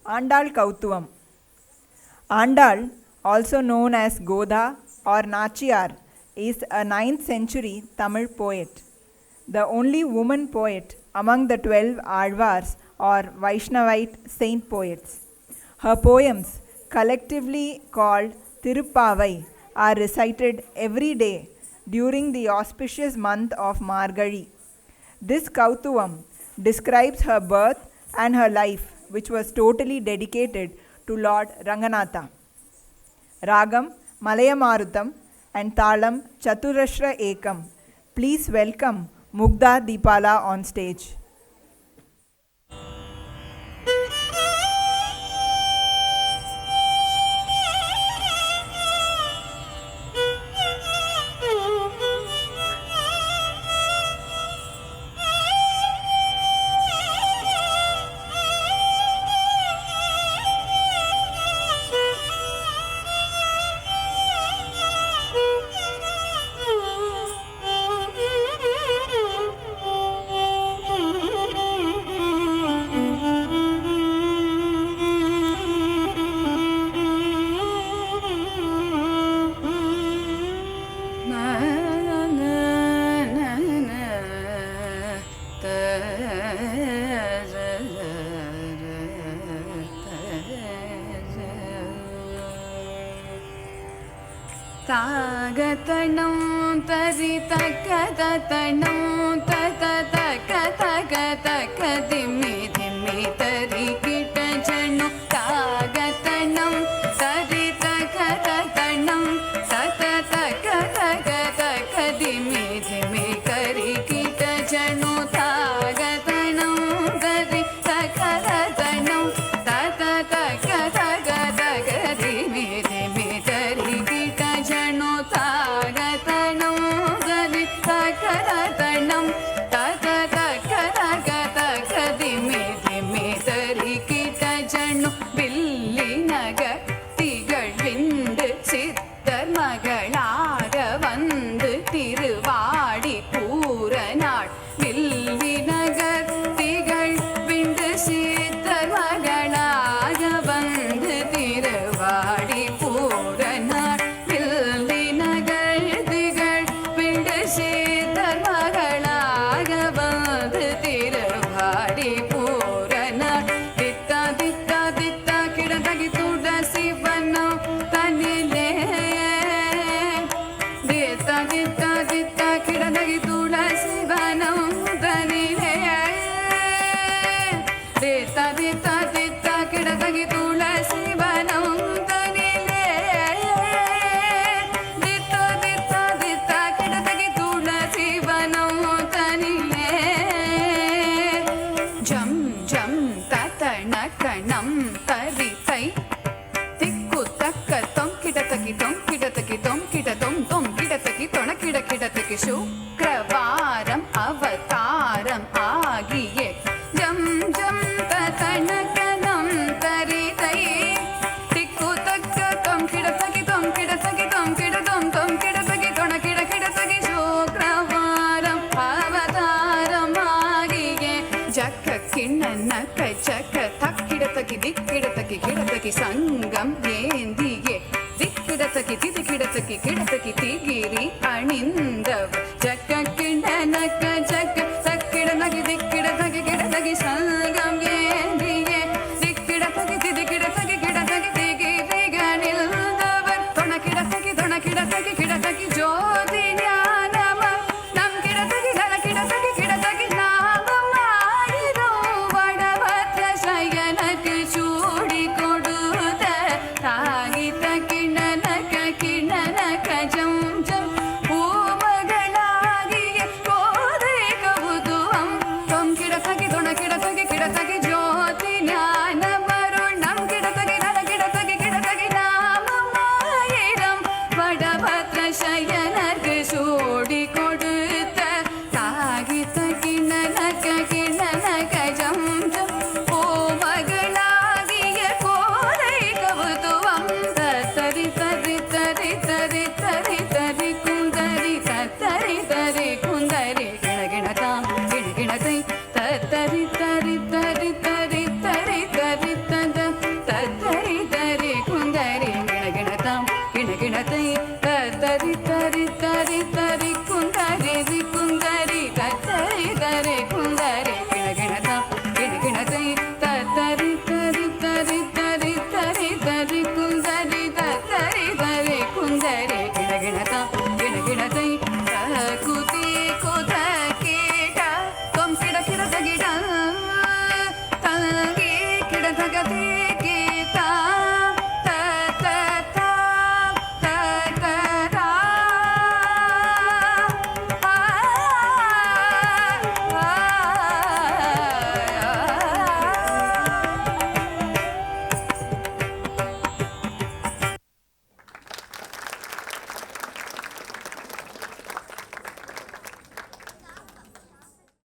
Andal Kautuvam. Andal, also known as Godha or Nachiyar, is a 9th century Tamil poet. The only woman poet among the 12 Alvars or Vaishnavite saint poets. Her poems, collectively called Tirupavai, are recited every day during the auspicious month of Margazhi. This Kautuvam describes her birth and her life, which was totally dedicated to Lord Ranganatha. Ragam Malayamarutam and Talam Chaturashra Ekam. Please welcome Mugdha Deepala on stage. ತಾಗತಣಂ ತರಿ ತಕ ತಣಂ ತತ ತಕ ತಕ ತಕ ದಿಮ್ಮಿ ದಿಮ್ಮಿ ತರಿ ಕಿಟ ಜನು ತಾಗತಣಂ ತರಿ ತಕ ತಣಂ ತತ ತಕ ತಕ ತಕ ದಿಮ್ಮಿ ದಿಮ್ಮಿ ಕರಿ ಕಿಟ ಜನು ತಾಗತಣಂ ತರಿ ತಕ ತಣಂ ತತ ತಕ ತಕ ತಕ ದಿಮ್ಮಿ ದಿಮ್ಮಿ ತರಿ ಕಿಟ ಜನು ತಾಗತಣಂ ತರಿ ತಕ ತಣಂ ತತ ತಕ ತಕ ತಕ ದಿಮ್ಮಿ ದಿಮ್ಮಿ ತರಿ ಕಿಟ ಜನು ಬಿಲ್ಲಿನಗ திகழ் விண்டு சித்தர் மகளாக வந்து திருவாடி பூரநாள் வில்லினகர் திகழ் விண்டு சித்தர் மகளாக வந்து திருவாடி பூரநாள் வில்லினகர் திகழ் விண்டு சித்தர் மகளாக வந்து திருவாடி பூரநாள் தித்தா தித்தா தித்தா கிடந்தகி துளசி வனம் தனிலே தித்தா தித்தா தித்தா கிடந்தகி துளசி வனம் தனிலே தித்தா தித்தா தித்தா கிடந்தகி துளசி வனம் தனிலே தித்தா தித்தா தித்தா கிடந்தகி துளசி வனம் தனிலே ஜம் ஜம் தத்தண கணம் தரித்தை திக்கு தக்க தொம் கிடத்தகி தொம் கிடத்தகி தொம் கிட தொம் தொம் கிடத்தகி தொண கிட கிடத்தகி சுக்ரவாரம் அவதாரம் ஆகிய ஜம் ஜம் தத்தண கணம் தரித்தை திக்கு தக்க தொம் கிடத்தகி தொம் கிடத்தகி தொம் கிட தொம் தொம் கிடத்தகி தொண கிட கிடத்தகி சுக்ரவாரம் அவதாரம் ஆகிய ஜக்க கிண்ணன கச்சக்க தக்கிடத்தகி திக்கிடத்தகி கிடத்தகி சங்கம் ஏந்தியே திக்கிடத்தகி திதிக்கிடத்தகி கிடத்தகி திகிரி அணிந்தவ ஜக்க கிண்ணன கச்சக்க தக்கிடத்தகி திக்கிடத்தகி கிடத்தகி சங்கம் ஏந்தியே திக்கிடத்தகி திதிக்கிடத்தகி கிடத்தகி திகிரி அணிந்தவர் தொணக்கிடத்தகி தொணக்கிடத்தகி கிடத்தகி ஜோதி ஞானம நம் கிடத்தகி தன கிடத்தகி கிடத்தகி நாமம் ஆயிரம் வடபத்ர சயனக்கு சூடி கொடுத்த தாகித்த கிண்ணனக கிண்ணனக ஜம் ஜம் பூமகளாகிய கோதை கவுதுவம் தொம் கிடத்தகி தொண கிடத்தகி கிடத்தகி ஜோதி ஞானமருள் நம் கிடத்தகி நன கிடத்தகி கிடத்தகி நாமம் ஆயிரம் வடபத்ர சயனக்கு சூடி கொடுத்த தாகித்த கிண்ணனக கிண்ணனக ஜம் ஜம் பூமகளாகிய கோதை கவுதுவம் தத்தரி தரி தரி தரி தரி தரி குந்தரி தத்தரி தரி குந்தரி கிணகிணதாம் கிணகிணதை தத்தரி தரி தரி தரி தரி தரி தரி